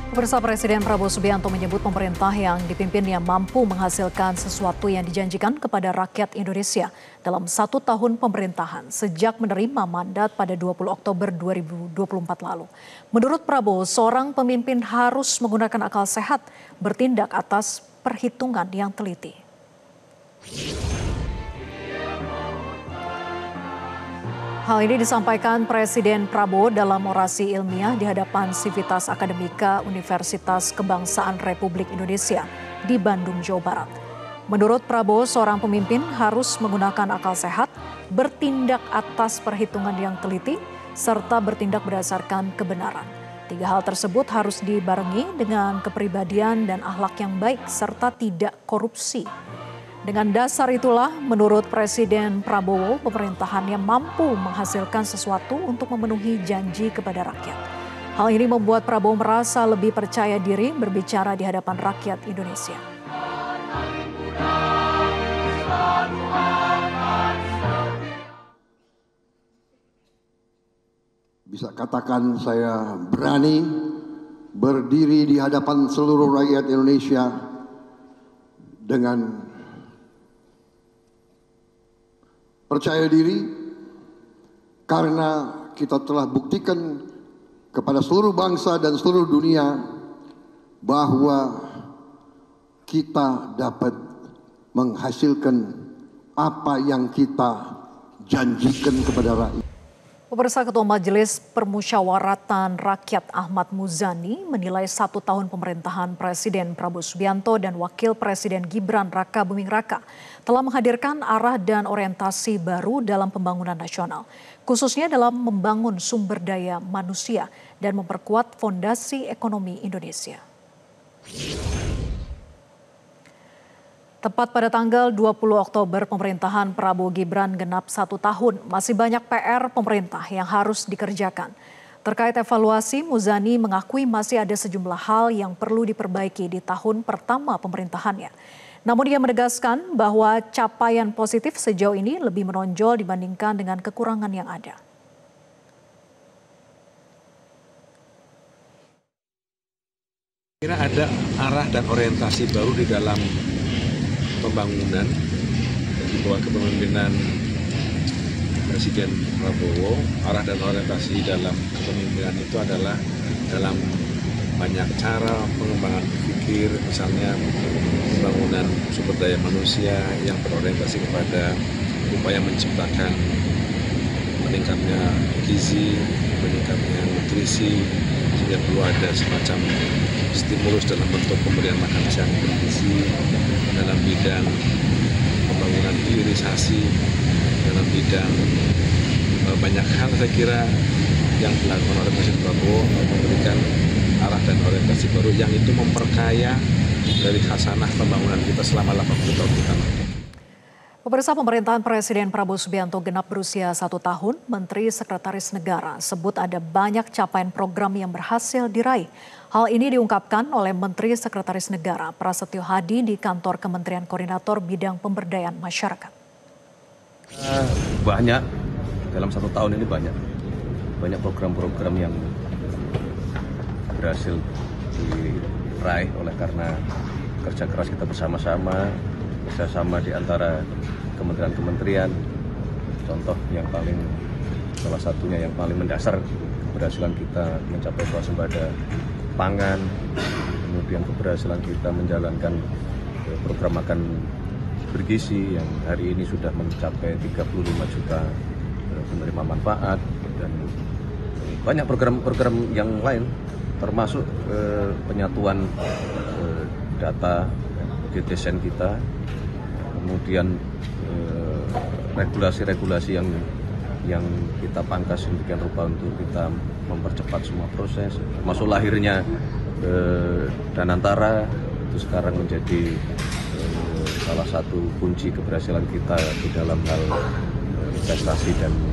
Pemirsa, Presiden Prabowo Subianto menyebut pemerintah yang dipimpinnya mampu menghasilkan sesuatu yang dijanjikan kepada rakyat Indonesia dalam 1 tahun pemerintahan sejak menerima mandat pada 20 Oktober 2024 lalu. Menurut Prabowo, seorang pemimpin harus menggunakan akal sehat, bertindak atas perhitungan yang teliti. Hal ini disampaikan Presiden Prabowo dalam orasi ilmiah di hadapan Sivitas Akademika Universitas Kebangsaan Republik Indonesia di Bandung, Jawa Barat. Menurut Prabowo, seorang pemimpin harus menggunakan akal sehat, bertindak atas perhitungan yang teliti, serta bertindak berdasarkan kebenaran. 3 hal tersebut harus dibarengi dengan kepribadian dan akhlak yang baik, serta tidak korupsi. Dengan dasar itulah, menurut Presiden Prabowo, pemerintahannya mampu menghasilkan sesuatu untuk memenuhi janji kepada rakyat. Hal ini membuat Prabowo merasa lebih percaya diri berbicara di hadapan rakyat Indonesia. Bisa katakan saya berani berdiri di hadapan seluruh rakyat Indonesia dengan percaya diri karena kita telah buktikan kepada seluruh bangsa dan seluruh dunia bahwa kita dapat menghasilkan apa yang kita janjikan kepada rakyat. Pemirsa, Ketua Majelis Permusyawaratan Rakyat Ahmad Muzani menilai 1 tahun pemerintahan Presiden Prabowo Subianto dan Wakil Presiden Gibran Rakabuming Raka telah menghadirkan arah dan orientasi baru dalam pembangunan nasional, khususnya dalam membangun sumber daya manusia dan memperkuat fondasi ekonomi Indonesia. Tepat pada tanggal 20 Oktober, pemerintahan Prabowo Gibran genap 1 tahun. Masih banyak PR pemerintah yang harus dikerjakan. Terkait evaluasi, Muzani mengakui masih ada sejumlah hal yang perlu diperbaiki di tahun pertama pemerintahannya. Namun dia menegaskan bahwa capaian positif sejauh ini lebih menonjol dibandingkan dengan kekurangan yang ada. Kira ada arah dan orientasi baru di dalam pembangunan di bawah kepemimpinan Presiden Prabowo. Arah dan orientasi dalam kepemimpinan itu adalah dalam banyak cara pengembangan pikir, misalnya pembangunan sumber daya manusia yang berorientasi kepada upaya menciptakan meningkatnya gizi, meningkatnya nutrisi, sehingga perlu ada semacam stimulus dalam bentuk pemberian makan siang bergizi, dalam bidang pembangunan hilirisasi, dalam bidang banyak hal saya kira yang dilakukan oleh Presiden Prabowo memberikan arah dan orientasi baru yang itu memperkaya dari khasanah pembangunan kita selama 80 tahun kita. Pemirsa, pemerintahan Presiden Prabowo Subianto genap berusia 1 tahun. Menteri Sekretaris Negara sebut ada banyak capaian program yang berhasil diraih. Hal ini diungkapkan oleh Menteri Sekretaris Negara Prasetyo Hadi di kantor Kementerian Koordinator Bidang Pemberdayaan Masyarakat. Banyak, dalam 1 tahun ini banyak program-program yang berhasil diraih oleh karena kerja keras kita bersama-sama, kerjasama di antara kementerian-kementerian. Contoh yang salah satunya yang paling mendasar keberhasilan kita mencapai swasembada pangan, kemudian keberhasilan kita menjalankan program makan bergizi yang hari ini sudah mencapai 35 juta penerima manfaat, dan banyak program-program yang lain termasuk penyatuan data di desain kita, kemudian regulasi-regulasi yang kita pangkas sedemikian rupa untuk kita mempercepat semua proses, termasuk lahirnya Danantara itu sekarang menjadi salah satu kunci keberhasilan kita di dalam hal investasi dan